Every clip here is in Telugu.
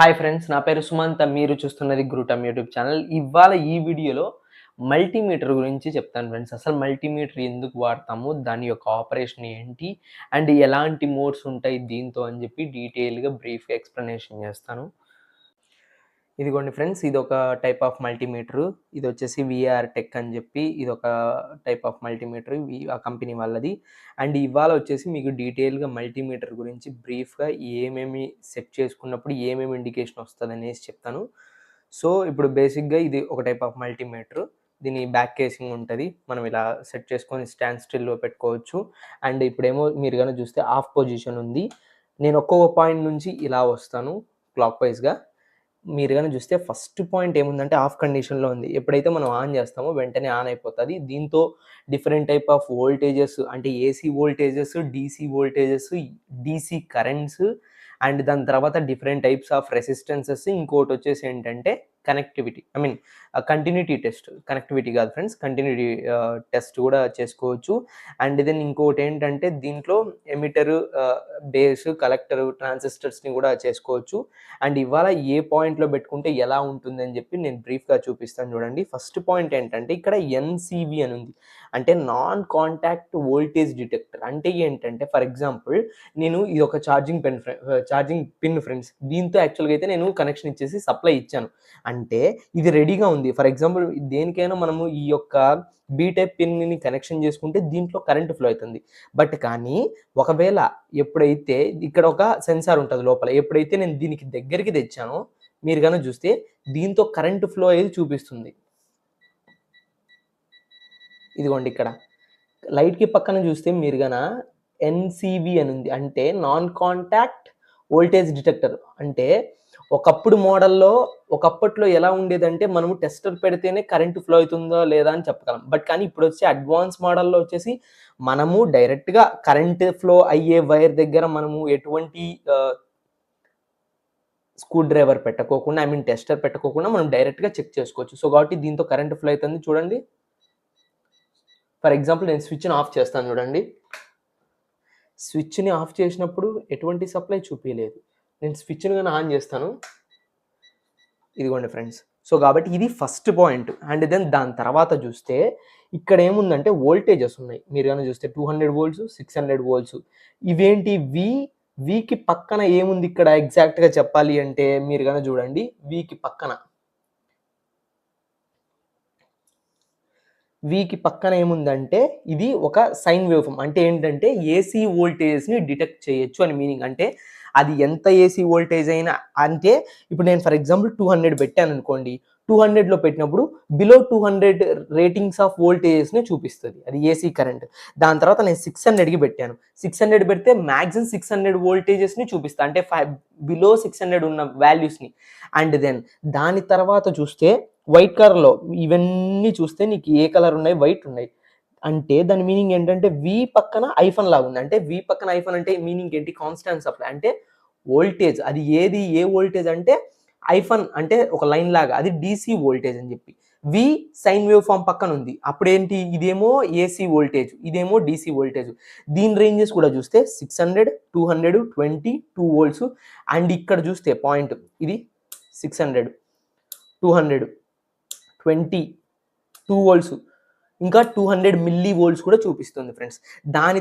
హాయ్ ఫ్రెండ్స్, నా పేరు సుమంత్. మీరు చూస్తున్నది గ్రూటమ్ యూట్యూబ్ ఛానల్. ఇవాళ ఈ వీడియోలో మల్టీమీటర్ గురించి చెప్తాను ఫ్రెండ్స్. అసలు మల్టీమీటర్ ఎందుకు వాడతాము, దాని యొక్క ఆపరేషన్ ఏంటి, అండ్ ఎలాంటి మోడ్స్ ఉంటాయి దీంతో అని చెప్పి డీటెయిల్గా బ్రీఫ్గా ఎక్స్ప్లెనేషన్ చేస్తాను. ఇదిగోండి ఫ్రెండ్స్, ఇదొక టైప్ ఆఫ్ మల్టీమీటరు. ఇది వచ్చేసి విఆర్ టెక్ అని చెప్పి ఇదొక టైప్ ఆఫ్ మల్టీమీటర్, ఆ కంపెనీ వాళ్ళది. అండ్ ఇవాళ వచ్చేసి మీకు డీటెయిల్గా మల్టీమీటర్ గురించి బ్రీఫ్గా ఏమేమి సెట్ చేసుకున్నప్పుడు ఏమేమి ఇండికేషన్ వస్తుంది అనేసి చెప్తాను. సో ఇప్పుడు బేసిక్గా ఇది ఒక టైప్ ఆఫ్ మల్టీమీటర్. దీని బ్యాక్ కేసింగ్ ఉంటుంది, మనం ఇలా సెట్ చేసుకొని స్టాండ్ స్టిల్లో పెట్టుకోవచ్చు. అండ్ ఇప్పుడేమో మీరు కానీ చూస్తే ఆఫ్ పొజిషన్ ఉంది. నేను ఒక్కొక్క పాయింట్ నుంచి ఇలా వస్తాను క్లాక్ వైజ్గా. మీరు కానీ చూస్తే ఫస్ట్ పాయింట్ ఏముందంటే ఆఫ్ కండిషన్లో ఉంది. ఎప్పుడైతే మనం ఆన్ చేస్తామో వెంటనే ఆన్ అయిపోతుంది. దీంతో డిఫరెంట్ టైప్ ఆఫ్ వోల్టేజెస్ అంటే AC voltages, DC voltages, DC currents, and దాని తర్వాత డిఫరెంట్ టైప్స్ ఆఫ్ రెసిస్టెన్సెస్. ఇంకోటి వచ్చేసి ఏంటంటే connectivity, I mean continuity test. Connectivity కాదు ఫ్రెండ్స్, కంటిన్యూటీ టెస్ట్ కూడా చేసుకోవచ్చు. అండ్ దెన్ ఇంకోటి ఏంటంటే దీంట్లో ఎమిటర్, బేస్, కలెక్టర్, ట్రాన్సిస్టర్స్ని కూడా చేసుకోవచ్చు. అండ్ ఇవాళ ఏ పాయింట్లో పెట్టుకుంటే ఎలా ఉంటుంది అని చెప్పి నేను బ్రీఫ్గా చూపిస్తాను చూడండి. ఫస్ట్ పాయింట్ ఏంటంటే ఇక్కడ ఎన్సివి అని ఉంది, అంటే నాన్ కాంటాక్ట్ వోల్టేజ్ డిటెక్టర్. అంటే ఏంటంటే ఫర్ ఎగ్జాంపుల్ నేను ఇది ఒక ఛార్జింగ్ పిన్ ఫ్రెండ్స్. దీంతో యాక్చువల్గా అయితే నేను కనెక్షన్ ఇచ్చేసి సప్లై ఇచ్చాను, అంటే ఇది రెడీగా ఉంది. ఫర్ ఎగ్జాంపుల్ దేనికైనా మనము ఈ యొక్క బీ టైప్ పిన్ని కనెక్షన్ చేసుకుంటే దీంట్లో కరెంట్ ఫ్లో అవుతుంది. బట్ కానీ ఒకవేళ ఎప్పుడైతే ఇక్కడ ఒక సెన్సార్ ఉంటుంది లోపల, ఎప్పుడైతే నేను దీనికి దగ్గరికి తెచ్చానో మీరు కనుక చూస్తే దీంతో కరెంట్ ఫ్లో అనేది చూపిస్తుంది. ఇదిగోండి ఇక్కడ లైట్కి పక్కన చూస్తే మీరు గన ఎన్సివి అని ఉంది, అంటే నాన్ కాంటాక్ట్ వోల్టేజ్ డిటెక్టర్. అంటే ఒకప్పట్లో ఎలా ఉండేదంటే మనము టెస్టర్ పెడితేనే కరెంట్ ఫ్లో అవుతుందో లేదా అని చెప్పగలం. బట్ కానీ ఇప్పుడు వచ్చే అడ్వాన్స్ మోడల్లో వచ్చేసి మనము డైరెక్ట్గా కరెంట్ ఫ్లో అయ్యే వైర్ దగ్గర మనము ఎటువంటి స్క్రూ డ్రైవర్ పెట్టుకోకుండా, ఐ మీన్ టెస్టర్ పెట్టుకోకుండా మనం డైరెక్ట్గా చెక్ చేసుకోవచ్చు. సో కాబట్టి దీంతో కరెంట్ ఫ్లో అవుతుంది చూడండి. ఫర్ ఎగ్జాంపుల్ నేను స్విచ్ని ఆఫ్ చేస్తాను చూడండి. స్విచ్ని ఆఫ్ చేసినప్పుడు ఎటువంటి సప్లై చూపించలేదు. నేను స్విచ్ని కానీ ఆన్ చేస్తాను, ఇదిగోండి ఫ్రెండ్స్. సో కాబట్టి ఇది ఫస్ట్ పాయింట్. అండ్ దెన్ దాని తర్వాత చూస్తే ఇక్కడ ఏముందంటే వోల్టేజెస్ ఉన్నాయి. మీరు కానీ చూస్తే 200 volts, 600 volts. ఇవేంటి వీకి పక్కన ఏముంది ఇక్కడ ఎగ్జాక్ట్గా చెప్పాలి అంటే మీరు కానీ చూడండి, వీకి పక్కన ఏముందంటే ఇది ఒక సైన్ వేవ్ ఫామ్. అంటే ఏంటంటే ఏసీ వోల్టేజ్ని డిటెక్ట్ చేయొచ్చు అని మీనింగ్. అంటే అది ఎంత ఏసీ వోల్టేజ్ అయినా, అంటే ఇప్పుడు నేను ఫర్ ఎగ్జాంపుల్ 200 పెట్టాను అనుకోండి, 200లో పెట్టినప్పుడు బిలో 200 రేటింగ్స్ ఆఫ్ వోల్టేజెస్ని చూపిస్తుంది, అది ఏసీ కరెంట్. దాని తర్వాత నేను 600కి పెట్టాను, 600 పెడితే మ్యాక్సిమం 600 వోల్టేజెస్ని చూపిస్తా, అంటే బిలో 600 ఉన్న వాల్యూస్ని. అండ్ దెన్ దాని తర్వాత చూస్తే వైట్ కలర్లో ఇవన్నీ చూస్తే నీకు ఏ కలర్ ఉన్నాయి, వైట్ ఉన్నాయి. అంటే దాని మీనింగ్ ఏంటంటే వి పక్కన ఐఫన్ లాగా ఉంది. అంటే వి పక్కన ఐఫన్ అంటే మీనింగ్ ఏంటి, కాన్స్టాంట్ సప్లై. అంటే వోల్టేజ్ అది ఏ వోల్టేజ్ అంటే ఐఫన్ అంటే ఒక లైన్ లాగా, అది డీసీ వోల్టేజ్ అని చెప్పి. వి సైన్ వేవ్ ఫామ్ పక్కన ఉంది, అప్పుడేంటి ఇదేమో ఏసీ వోల్టేజ్, ఇదేమో డీసీ వోల్టేజ్. దీని రేంజెస్ కూడా చూస్తే 600, 200, 20, 2 volts. అండ్ ఇక్కడ చూస్తే పాయింట్ ఇది 600, 200, 20, 2 volts, ఇంకా 200 millivolts కూడా చూపిస్తుంది ఫ్రెండ్స్. దాని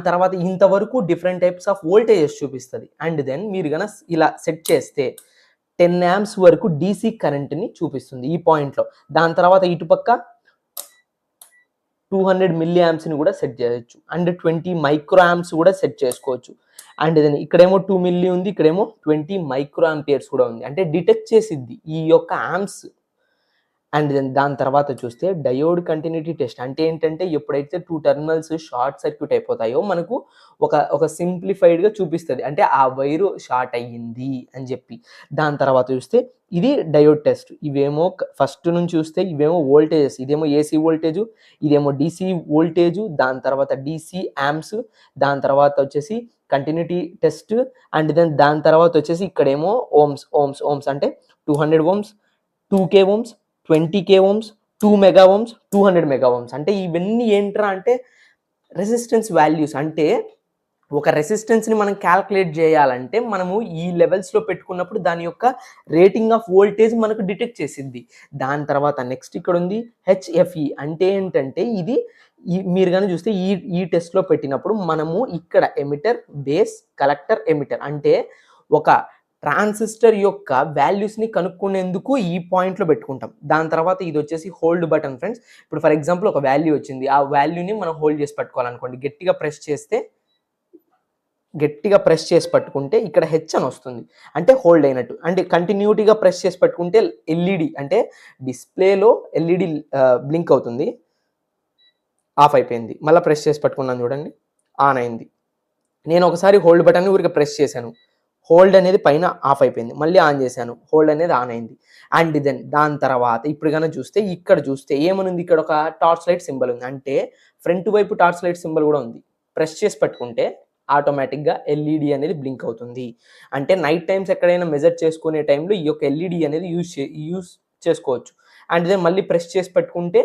తర్వాత ఇంతవరకు డిఫరెంట్ టైప్స్ ఆఫ్ వోల్టేజెస్ చూపిస్తుంది. అండ్ దెన్ మీరు కనుక ఇలా సెట్ చేస్తే 10 amps వరకు డీసీ కరెంట్ని చూపిస్తుంది ఈ పాయింట్లో. దాని తర్వాత ఇటుపక్క 200 milliamps కూడా సెట్ చేయొచ్చు, అండ్ 20 microamps కూడా సెట్ చేసుకోవచ్చు. అండ్ దెన్ ఇక్కడేమో 2 milli ఉంది, ఇక్కడేమో 20 microamperes కూడా ఉంది, అంటే డిటెక్ట్ చేసిద్ది ఈ యొక్క ఆంప్స్. అండ్ దెన్ దాని తర్వాత చూస్తే డయోడ్ కంటిన్యూటీ టెస్ట్. అంటే ఏంటంటే ఎప్పుడైతే 2 టెర్మినల్స్ షార్ట్ సర్క్యూట్ అయిపోతాయో మనకు ఒక సింప్లిఫైడ్గా చూపిస్తుంది, అంటే ఆ వైరు షార్ట్ అయ్యింది అని చెప్పి. దాని తర్వాత చూస్తే ఇది డయోడ్ టెస్ట్. ఇవేమో ఫస్ట్ నుంచి చూస్తే ఇవేమో వోల్టేజెస్, ఇదేమో ఏసీ వోల్టేజ్, ఇదేమో డీసీ వోల్టేజ్, దాని తర్వాత డీసీ యాంప్స్, దాని తర్వాత వచ్చేసి కంటిన్యూటీ టెస్ట్. అండ్ దెన్ దాని తర్వాత వచ్చేసి ఇక్కడేమో ఓమ్స్ అంటే 200 ohms, 2K ohms, 20K ohms, 2 mega ohms, 200 mega ohms. అంటే ఇవన్నీ ఏంట్రా అంటే రెసిస్టెన్స్ వాల్యూస్. అంటే ఒక రెసిస్టెన్స్‌ని మనం క్యాలిక్యులేట్ జేయాలంటే, మనము ఈ లెవెల్స్‌లో పెట్టుకున్నప్పుడు దాని యొక్క రేటింగ్ ఆఫ్ వోల్టేజ్ మనకు డిటెక్ట్ చేసిద్ది. దాని తర్వాత నెక్స్ట్ ఇక్కడుంది హెచ్ఎఫ్ఈ అంటే ఏంటంటే, ఇది మీరు గాని చూస్తే ఈ టెస్ట్‌లో పెట్టినప్పుడు మనము ఇక్కడ ఎమిటర్, బేస్, కలెక్టర్, ఎమిటర్ అంటే ఒక ట్రాన్సిస్టర్ యొక్క వాల్యూస్‌ని కనుక్కునేందుకు ఈ పాయింట్‌లో పెట్టుకుంటాం. దాని తర్వాత ఇదొచ్చేసి హోల్డ్ బటన్ ఫ్రెండ్స్. ఇప్పుడు ఫర్ ఎగ్జాంపుల్ ఒక వాల్యూ వచ్చింది. ఆ వాల్యూని మనం హోల్డ్ చేసి పట్టుకోవాలనుకోండి. గట్టిగా ప్రెస్ చేసి పట్టుకుంటే ఇక్కడ హెచ్ అని వస్తుంది. అంటే హోల్డ్ అయినట్టు. అంటే కంటిన్యూటీగా ప్రెస్ చేసి పట్టుకుంటే ఎల్ఈడి అంటే డిస్‌ప్లేలో ఎల్ఈడి బ్లింక్ అవుతుంది. ఆఫ్ అయిపోయింది. మళ్ళా ప్రెస్ చేసి పట్టుకున్నాను చూడండి. ఆన్ అయింది. నేను ఒకసారి హోల్డ్ బటన్‌ని ఊరికే ప్రెస్ చేశాను. హోల్డ్ అనేది పైన ఆఫ్ అయిపోయింది. మళ్ళీ ఆన్ చేశాను. హోల్డ్ అనేది ఆన్ అయింది. అండ్ దెన్ దాని తర్వాత ఇప్పుడు గనక చూస్తే ఇక్కడ చూస్తే ఏమనుంది ఇక్కడ ఒక టార్చ్ లైట్ సింబల్ ఉంది. అంటే ఫ్రంట్ వైపు టార్చ్ లైట్ సింబల్ కూడా ఉంది. ప్రెస్ చేసి పట్టుకుంటే ఆటోమేటిక్‌గా ఎల్ఈడి అనేది బ్లింక్ అవుతుంది. అంటే నైట్ టైమ్స్ ఎక్కడైనా మెజర్ చేసుకునే టైంలో ఈ యొక్క ఎల్ఈడి అనేది యూజ్ చేసుకోవచ్చు. అండ్ దెన్ మళ్ళీ ప్రెస్ చేసి పట్టుకుంటే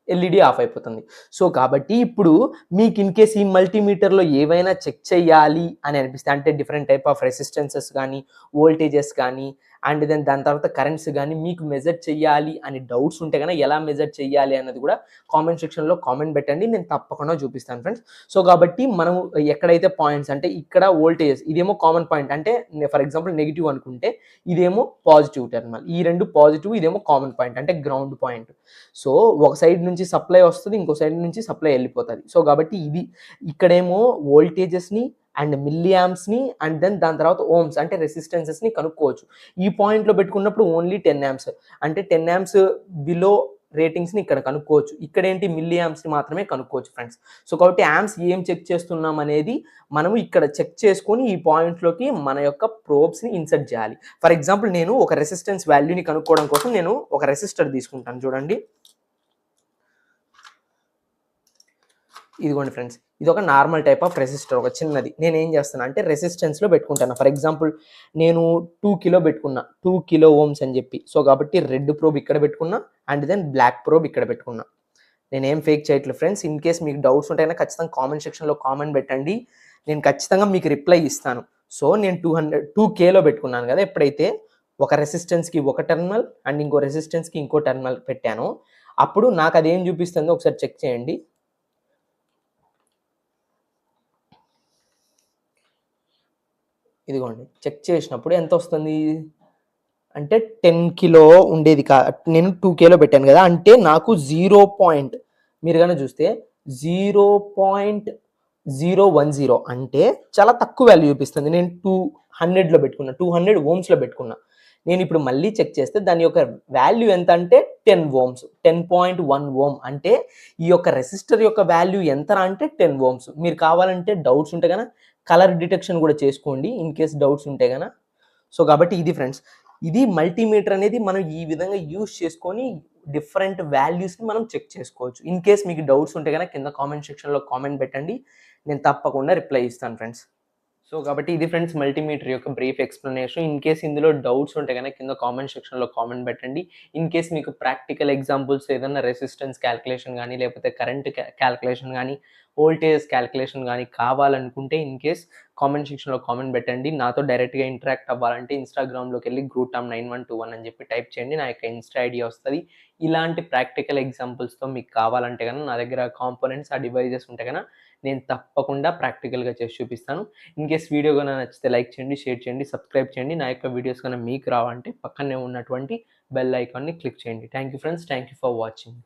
ఎల్ఈడి ఆఫ్ అయిపోతుంది. సో, కాబట్టి ఇప్పుడు మీకు ఇన్‌కేస్ ఈ మల్టీమీటర్‌లో ఏవైనా చెక్ చేయాలి అని అనిపిస్తే అంటే డిఫరెంట్ టైప్ ఆఫ్ రెసిస్టెన్సెస్ గానీ, వోల్టేజెస్ కానీ అండ్ దెన్ దాని తర్వాత కరెంట్స్ గానీ మీకు మెజర్ చేయాలి అని డౌట్స్ ఉంటే గనక ఎలా మెజర్ చేయాలి అన్నది కూడా కామెంట్ సెక్షన్‌లో కామెంట్ పెట్టండి. నేను తప్పకుండా చూపిస్తాను ఫ్రెండ్స్. సో, కాబట్టి మనము ఎక్కడైతే పాయింట్స్ అంటే ఇక్కడ వోల్టేజెస్ ఇదేమో కామన్ పాయింట్ అంటే ఫర్ ఎగ్జాంపుల్ నెగెటివ్ అనుకుంటే ఇదేమో పాజిటివ్ టెర్మినల్. ఈ 2 పాజిటివ్ ఇదేమో కామన్ పాయింట్ అంటే గ్రౌండ్ పాయింట్. సో, ఒక సైడ్ నుంచి సప్లై వస్తది. ఇంకో సైడ్ నుంచి సప్లై ఎళ్ళిపోతది. సో, కాబట్టి ఇది ఇక్కడేమో వోల్టేజెస్‌ని అండ్ మిల్లీ ఆంప్స్‌ని అండ్ దెన్ దాని తర్వాత ఓమ్స్ అంటే రెసిస్టెన్సెస్‌ని కనుక్కోవచ్చు. ఈ పాయింట్‌లో పెట్టుకున్నప్పుడు ఓన్లీ 10 ఆంప్స్ అంటే 10 ఆంప్స్ బిలో రేటింగ్స్‌ని ఇక్కడ కనుక్కోవచ్చు. ఇక్కడేంటి మిల్లీ ఆంప్స్‌ని మాత్రమే కనుక్కోవచ్చు ఫ్రెండ్స్. సో, కాబట్టి ఆంప్స్ ఏం చెక్ చేస్తున్నాం అనేది మనము ఇక్కడ చెక్ చేసుకొని ఈ పాయింట్‌లోకి మన యొక్క ప్రోబ్స్‌ని ఇన్సర్ట్ చేయాలి. ఫర్ ఎగ్జాంపుల్ నేను ఒక రెసిస్టెన్స్ వాల్యూని కనుక్కోవడం కోసం నేను ఒక రెసిస్టర్ తీసుకుంటాను చూడండి. ఇదిగోండి ఫ్రెండ్స్. ఇదొక నార్మల్ టైప్ ఆఫ్ రెసిస్టర్ ఒక చిన్నది. నేనేం చేస్తాను అంటే రెసిస్టెన్స్‌లో పెట్టుకుంటాను. ఫర్ ఎగ్జాంపుల్ నేను 2 కిలో పెట్టుకున్నా. 2 కిలో ఓమ్స్ అని చెప్పి. సో, కాబట్టి రెడ్ ప్రోబ్ ఇక్కడ పెట్టుకున్నా అండ్ దెన్ బ్లాక్ ప్రోబ్ ఇక్కడ పెట్టుకున్నా. నేనేం ఫేక్ చేయట్లేదు ఫ్రెండ్స్. ఇన్ కేస్ మీకు డౌట్స్ ఉంటే గనక ఖచ్చితంగా కామెంట్ సెక్షన్‌లో కామెంట్ పెట్టండి. నేను ఖచ్చితంగా మీకు రిప్లై ఇస్తాను. సో, నేను 2 కేలో పెట్టుకున్నాను కదా! ఎప్పుడైతే ఒక రెసిస్టెన్స్‌కి ఒక టెర్మినల్ అండ్ ఇంకో రెసిస్టెన్స్‌కి ఇంకో టెర్మినల్ పెట్టానో అప్పుడు నాకు అదేం చూపిస్తుందో ఒకసారి చెక్ చేయండి. ఇదిగోండి. చెక్ చేసినప్పుడు ఎంతొస్తుంది? అంటే 10 కిలో ఉండేది నేను 2 కేలో పెట్టాను గదా! అంటే నాకు 0 పాయింట్ మీరు గనక చూస్తే 0.010 అంటే చాలా తక్కువ వాల్యూ చూపిస్తుంది. నేను 200లో పెట్టుకున్నా. 200 ఓమ్స్‌లో పెట్టుకున్నా. నేనిప్పుడు మళ్ళీ చెక్ చేస్తే దాని యొక్క వాల్యూ ఎంత అంటే 10 ఓమ్స్. 10.1 ఓమ్ అంటే ఈ యొక్క రెసిస్టర్ యొక్క వాల్యూ ఎంతరా అంటే 10 ఓమ్స్. మీరు కావాలంటే డౌట్స్ ఉంటే గన కలర్ డిటెక్షన్ కూడా చేసుకోండి. ఇన్ కేస్ డౌట్స్ ఉంటే గన. సో, కాబట్టి ఇది ఫ్రెండ్స్. ఇది మల్టీమీటర్ అనేది మనం ఈ విధంగా యూజ్ చేసుకొని డిఫరెంట్ వాల్యూస్‌ని మనం చెక్ చేసుకోవచ్చు. ఇన్ కేస్ మీకు డౌట్స్ ఉంటే గనక కింద కామెంట్ సెక్షన్‌లో కామెంట్ పెట్టండి. నేను తప్పకుండా రిప్లై ఇస్తాను ఫ్రెండ్స్. సో, కాబట్టి ఇది ఫ్రెండ్స్ మల్టీమీటర్ యొక్క బ్రీఫ్ ఎక్స్‌ప్లనేషన్. ఇన్ కేస్ ఇందులో డౌట్స్ ఉంటే గనక కింద కామెంట్ సెక్షన్‌లో కామెంట్ పెట్టండి. ఇన్ కేస్ మీకు ప్రాక్టికల్ ఎగ్జాంపుల్స్ ఏదన్నా రెసిస్టెన్స్ కాలిక్యులేషన్ గానీ, లేకపోతే కరెంట్ కాలిక్యులేషన్ గానీ, వోల్టేజ్ కాలిక్యులేషన్ గానీ కావాలనుకుంటే ఇన్ కేస్ కామెంట్ సెక్షన్‌లో కామెంట్ పెట్టండి. నాతో డైరెక్ట్‌గా ఇంటరాక్ట్ అవ్వాలంటే ఇన్‌స్టాగ్రామ్‌లోకెళ్ళి గ్రూటామ్9121 అని చెప్పి టైప్ చేయండి. నా యొక్క ఇన్‌స్టా ఐడీ వస్తది. ఇలాంటి ప్రాక్టికల్ ఎగ్జాంపుల్స్‌తో మీకు కావాలంటే గనక నా దగ్గర కాంపోనెంట్స్, ఆ డివైజెస్ ఉంటే గనక నేను తప్పకుండా ప్రాక్టికల్‌గా చేసి చూపిస్తాను. ఇన్ కేస్ వీడియో గనక నచ్చితే లైక్ చేయండి, షేర్ చేయండి, సబ్స్క్రైబ్ చేయండి. నా యొక్క వీడియోస్ గనక మీకు రావాలంటే పక్కనే ఉన్నటువంటి బెల్ ఐకాన్‌ని క్లిక్ చేయండి. Thank you friends. Thank you for watching.